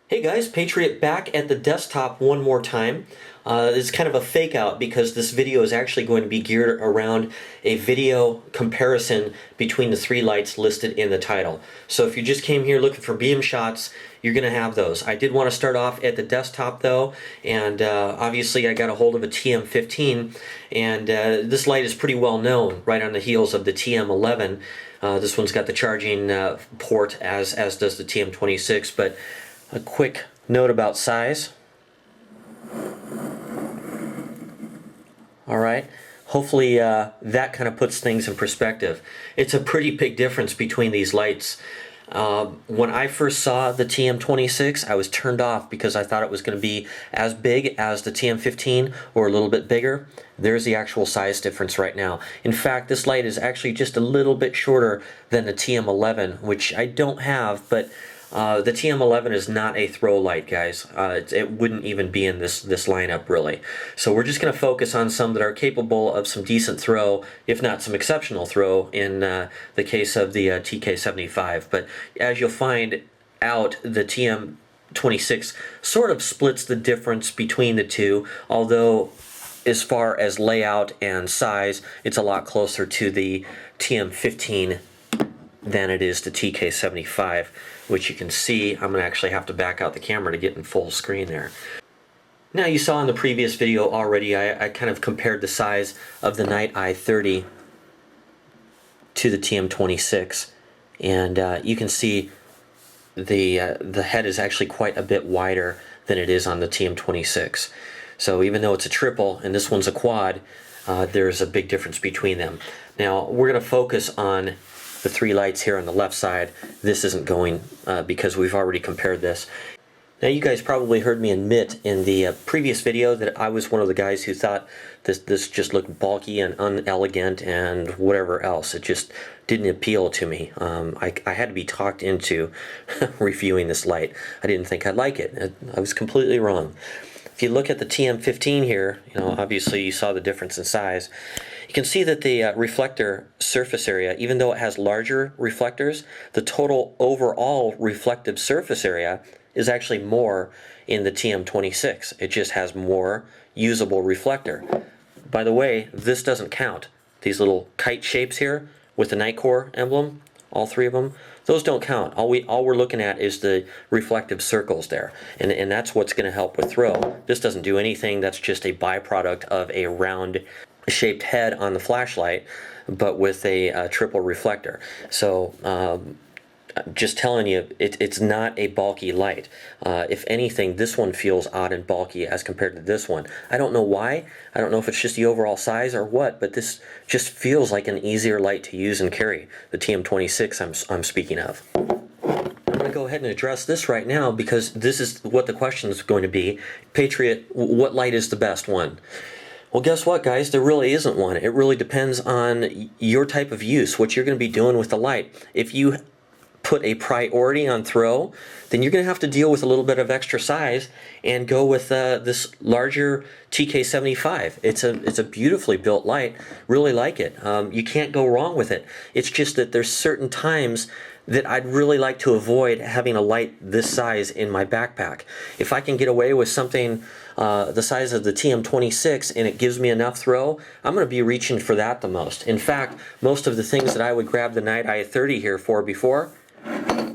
Hey guys, Patriot back at the desktop one more time. It's kind of a fake out because this video is actually going to be geared around a video comparison between the three lights listed in the title. So if you just came here looking for beam shots, you're going to have those. I did want to start off at the desktop though, and obviously I got a hold of a TM15, and this light is pretty well known right on the heels of the TM11. This one's got the charging port as does the TM26, but a quick note about size. Alright, hopefully that kind of puts things in perspective. It's a pretty big difference between these lights. When I first saw the TM26, I was turned off because I thought it was going to be as big as the TM15 or a little bit bigger. There's the actual size difference right now. In fact, this light is actually just a little bit shorter than the TM11, which I don't have, but the TM11 is not a throw light, guys. It wouldn't even be in this lineup, really. So we're just going to focus on some that are capable of some decent throw, if not some exceptional throw, in the case of the TK75. But as you'll find out, the TM26 sort of splits the difference between the two, although as far as layout and size, it's a lot closer to the TM15 than it is to TK75, which you can see. I'm going to actually have to back out the camera to get in full screen there. Now, you saw in the previous video already, I kind of compared the size of the Nite i30 to the TM26, and you can see the head is actually quite a bit wider than it is on the TM26. So even though it's a triple and this one's a quad, there's a big difference between them. Now, we're going to focus on the three lights here on the left side. This isn't going because we've already compared this. Now, you guys probably heard me admit in the previous video that I was one of the guys who thought this just looked bulky and unelegant and whatever else. It just didn't appeal to me. I had to be talked into reviewing this light. I didn't think I'd like it. I was completely wrong. If you look at the TM15 here, obviously you saw the difference in size. You can see that the reflector surface area, even though it has larger reflectors, the total overall reflective surface area is actually more in the TM26. It just has more usable reflector. By the way, this doesn't count. These little kite shapes here with the Nitecore emblem, all three of them, those don't count. All we're looking at is the reflective circles there, and that's what's going to help with throw. This doesn't do anything. That's just a byproduct of a round shaped head on the flashlight, but with a triple reflector. So just telling you, it's not a bulky light. If anything, this one feels odd and bulky as compared to this one. I don't know why. I don't know if it's just the overall size or what, but this just feels like an easier light to use and carry. The TM26 I'm speaking of. I'm going to go ahead and address this right now because this is what the question is going to be. Patriot, what light is the best one? Well, guess what, guys? There really isn't one. It really depends on your type of use, what you're going to be doing with the light. If you put a priority on throw, then you're going to have to deal with a little bit of extra size and go with this larger TK75. It's a beautifully built light. Really like it. You can't go wrong with it. It's just that there's certain times that I'd really like to avoid having a light this size in my backpack. If I can get away with something the size of the TM26 and it gives me enough throw, I'm going to be reaching for that the most. In fact, most of the things that I would grab the Nite i30 here for before,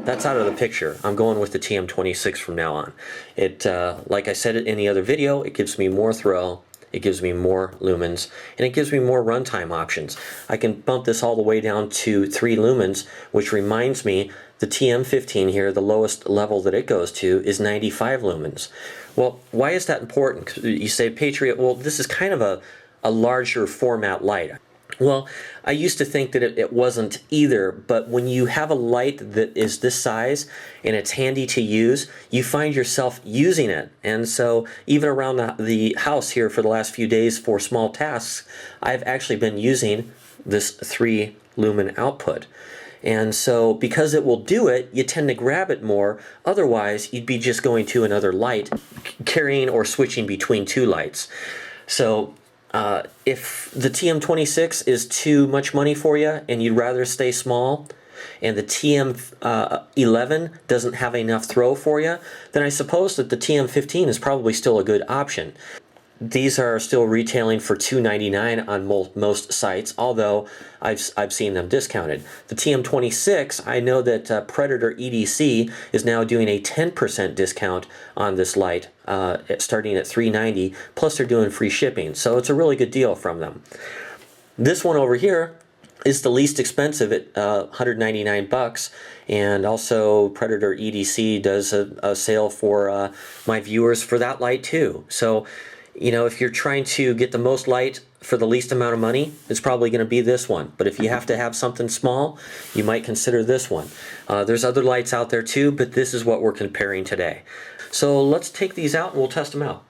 that's out of the picture. I'm going with the TM26 from now on. It, like I said in the other video, it gives me more throw, it gives me more lumens, and it gives me more runtime options. I can bump this all the way down to 3 lumens, which reminds me the TM15 here, the lowest level that it goes to is 95 lumens. Well, why is that important? You say, Patriot, well, this is kind of a larger format light. Well, I used to think that it wasn't either, but when you have a light that is this size and it's handy to use, you find yourself using it. And so even around the house here for the last few days for small tasks, I've actually been using this 3 lumen output. And so because it will do it, you tend to grab it more. Otherwise, you'd be just going to another light, carrying or switching between 2 lights. So if the TM26 is too much money for you and you'd rather stay small, and the TM11 doesn't have enough throw for you, then I suppose that the TM15 is probably still a good option. These are still retailing for $299 on most sites, although I've seen them discounted. The TM26, I know that Predator EDC is now doing a 10% discount on this light, starting at $390, plus they're doing free shipping, so it's a really good deal from them. This one over here is the least expensive at $199, and also Predator EDC does a sale for my viewers for that light too. So, you know, if you're trying to get the most light for the least amount of money, it's probably going to be this one. But if you have to have something small, you might consider this one. There's other lights out there too, but this is what we're comparing today. So let's take these out and we'll test them out.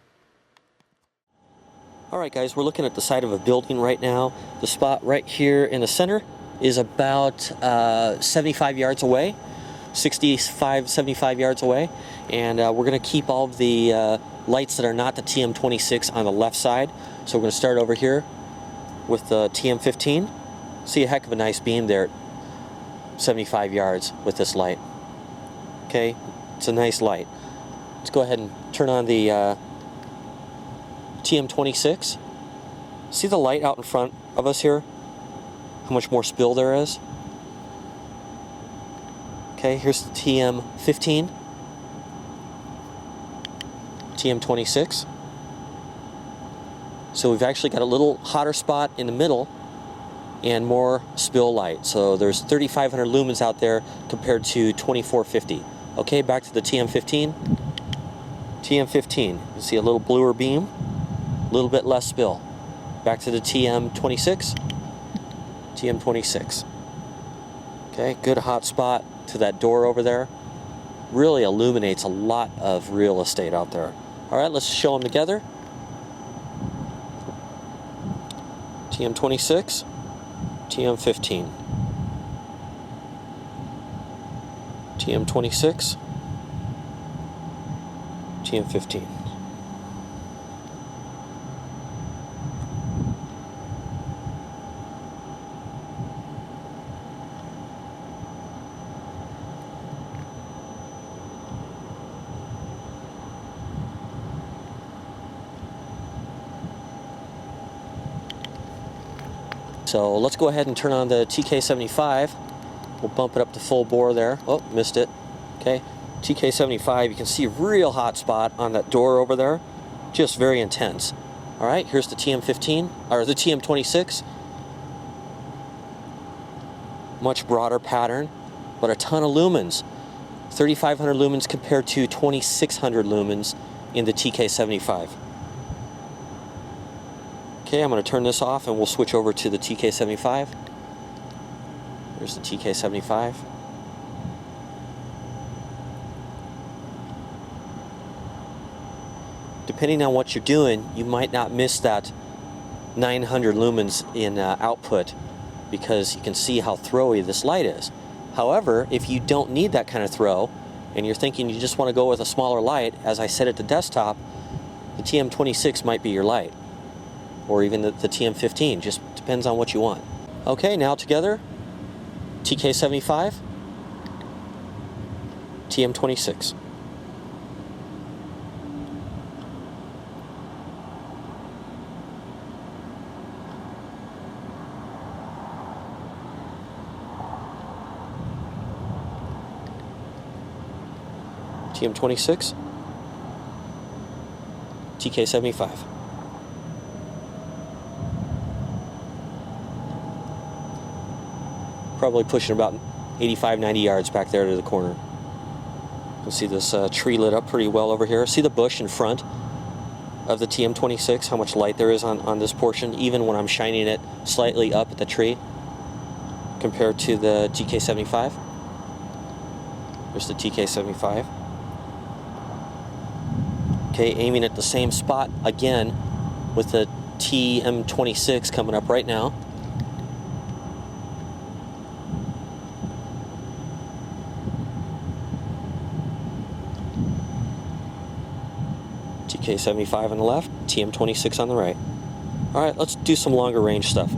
Alright guys, we're looking at the side of a building right now. The spot right here in the center is about 75 yards away, 65, 75 yards away. And we're going to keep all of the lights that are not the TM26 on the left side. So we're going to start over here with the TM15. See a heck of a nice beam there at 75 yards with this light. Okay, it's a nice light. Let's go ahead and turn on the TM26. See the light out in front of us here? How much more spill there is? Okay, here's the TM15. TM26. So we've actually got a little hotter spot in the middle and more spill light. So there's 3,500 lumens out there compared to 2,450. Okay, back to the TM15. TM15, you see a little bluer beam, a little bit less spill. Back to the TM26. TM26. Okay, good hot spot to that door over there. Really illuminates a lot of real estate out there. All right, let's show them together. TM26, TM15. TM26, TM15. So let's go ahead and turn on the TK75. We'll bump it up to full bore there. Oh, missed it. Okay, TK75, you can see a real hot spot on that door over there. Just very intense. All right, here's the TM15, or the TM26. Much broader pattern, but a ton of lumens. 3,500 lumens compared to 2,600 lumens in the TK75. Okay, I'm going to turn this off and we'll switch over to the TK75. There's the TK75. Depending on what you're doing, you might not miss that 900 lumens in output because you can see how throwy this light is. However, if you don't need that kind of throw and you're thinking you just want to go with a smaller light, as I said at the desktop, the TM26 might be your light. Or even the TM15, just depends on what you want. Okay, now together, TK75, TM26. TM26, TK75. Probably pushing about 85, 90 yards back there to the corner. You can see this tree lit up pretty well over here. See the bush in front of the TM26, how much light there is on this portion, even when I'm shining it slightly up at the tree compared to the TK75. There's the TK75. Okay, aiming at the same spot again with the TM26 coming up right now. TK75 on the left, TM26 on the right. All right, let's do some longer range stuff.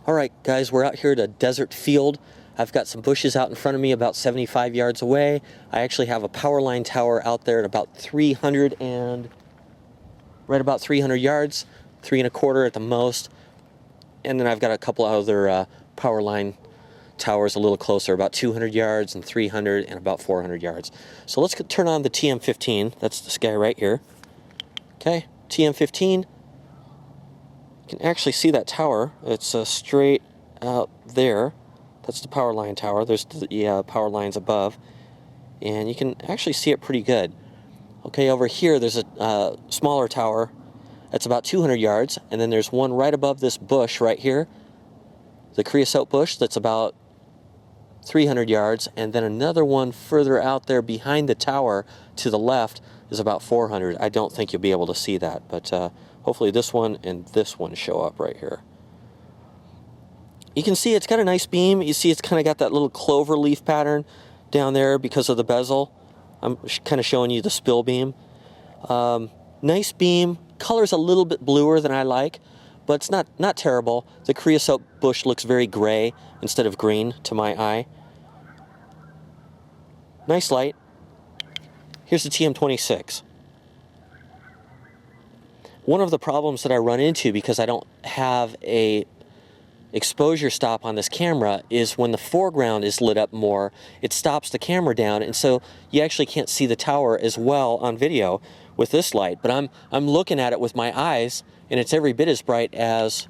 All right, guys, we're out here at a desert field I've got some bushes out in front of me about 75 yards away. I actually have a power line tower out there at about 300 yards, 3¼ at the most. And then I've got a couple other power line towers a little closer, about 200 yards and 300 and about 400 yards. So let's turn on the TM15. That's this guy right here. Okay, TM15. You can actually see that tower. It's straight out there. That's the power line tower. There's the power lines above. And you can actually see it pretty good. Okay, over here there's a smaller tower. That's about 200 yards. And then there's one right above this bush right here. The creosote bush that's about 300 yards. And then another one further out there behind the tower to the left is about 400. I don't think you'll be able to see that, but hopefully this one and this one show up right here. You can see it's got a nice beam. You see it's kind of got that little clover leaf pattern down there because of the bezel. I'm kind of showing you the spill beam. Nice beam. Color's a little bit bluer than I like, but it's not terrible. The creosote bush looks very gray instead of green to my eye. Nice light. Here's the TM26. One of the problems that I run into because I don't have a exposure stop on this camera is when the foreground is lit up more, it stops the camera down, and so you actually can't see the tower as well on video with this light. But I'm looking at it with my eyes, and it's every bit as bright as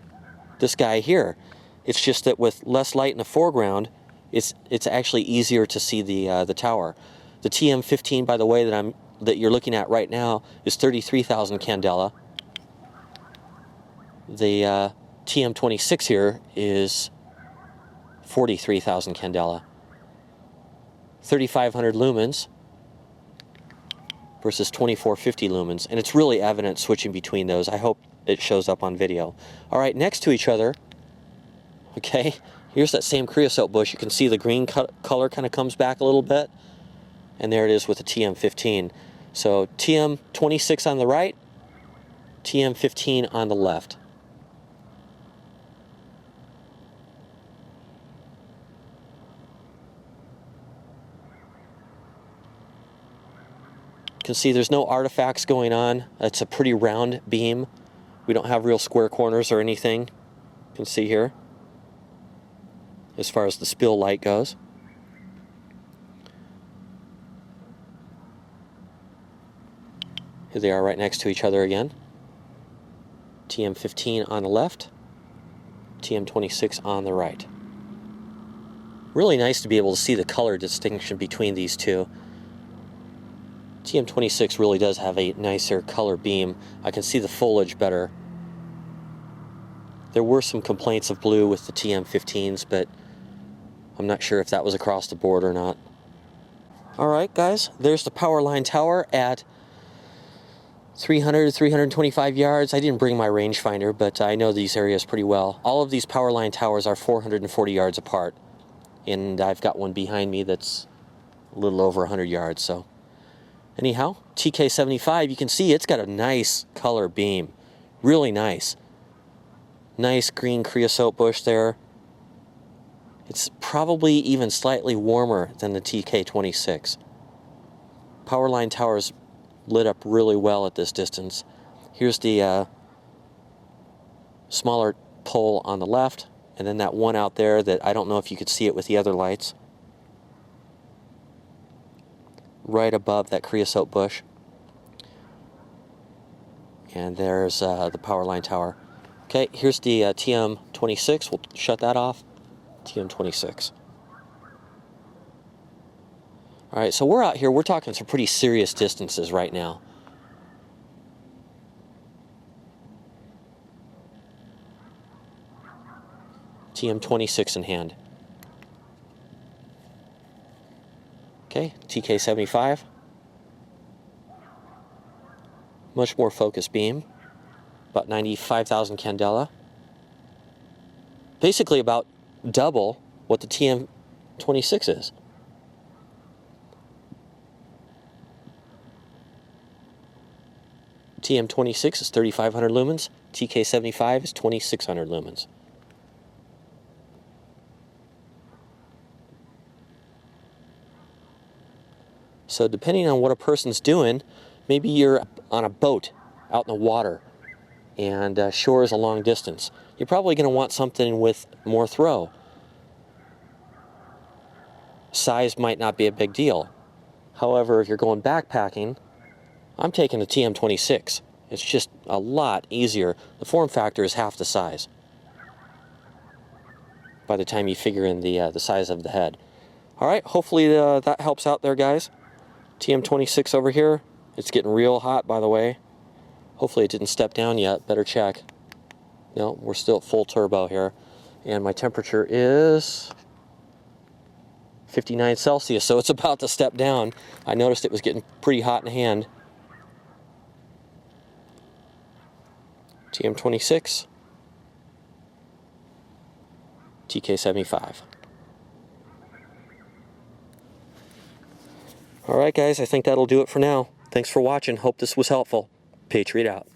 this guy here. It's just that with less light in the foreground, it's actually easier to see the tower. The TM15, by the way, that you're looking at right now is 33,000 candela. The TM26 here is 43,000 candela. 3,500 lumens versus 2,450 lumens, and it's really evident switching between those. I hope it shows up on video. All right, next to each other, okay, here's that same creosote bush. You can see the green color kind of comes back a little bit. And there it is with the TM15. So TM26 on the right, TM15 on the left. You can see there's no artifacts going on. It's a pretty round beam. We don't have real square corners or anything. You can see here as far as the spill light goes. Here they are right next to each other again. TM15 on the left, TM26 on the right. Really nice to be able to see the color distinction between these two. TM26 really does have a nicer color beam. I can see the foliage better. There were some complaints of blue with the TM15s, but I'm not sure if that was across the board or not. Alright guys, there's the power line tower at 300 to 325 yards. I didn't bring my rangefinder, but I know these areas pretty well. All of these power line towers are 440 yards apart, and I've got one behind me that's a little over 100 yards. So anyhow, TK75, you can see it's got a nice color beam. Really nice. Nice green creosote bush there. It's probably even slightly warmer than the TK26. Power line towers lit up really well at this distance. Here's the smaller pole on the left, and then that one out there that I don't know if you could see it with the other lights. Right above that creosote bush. And there's the power line tower. Okay, here's the TM26. We'll shut that off. TM26. All right, so we're out here, we're talking some pretty serious distances right now. TM26 in hand. Okay, TK75. Much more focused beam. About 95,000 candela. Basically about double what the TM26 is. TM26 is 3,500 lumens. TK75 is 2,600 lumens. So depending on what a person's doing, maybe you're on a boat out in the water and shore is a long distance. You're probably going to want something with more throw. Size might not be a big deal. However, if you're going backpacking, I'm taking the TM26. It's just a lot easier. The form factor is half the size by the time you figure in the size of the head. All right, hopefully that helps out there, guys. TM26 over here. It's getting real hot, by the way. Hopefully it didn't step down yet. Better check. No, we're still at full turbo here. And my temperature is 59 Celsius, so it's about to step down. I noticed it was getting pretty hot in the hand. TM26, TK75. All right, guys, I think that'll do it for now. Thanks for watching. Hope this was helpful. Patriot out.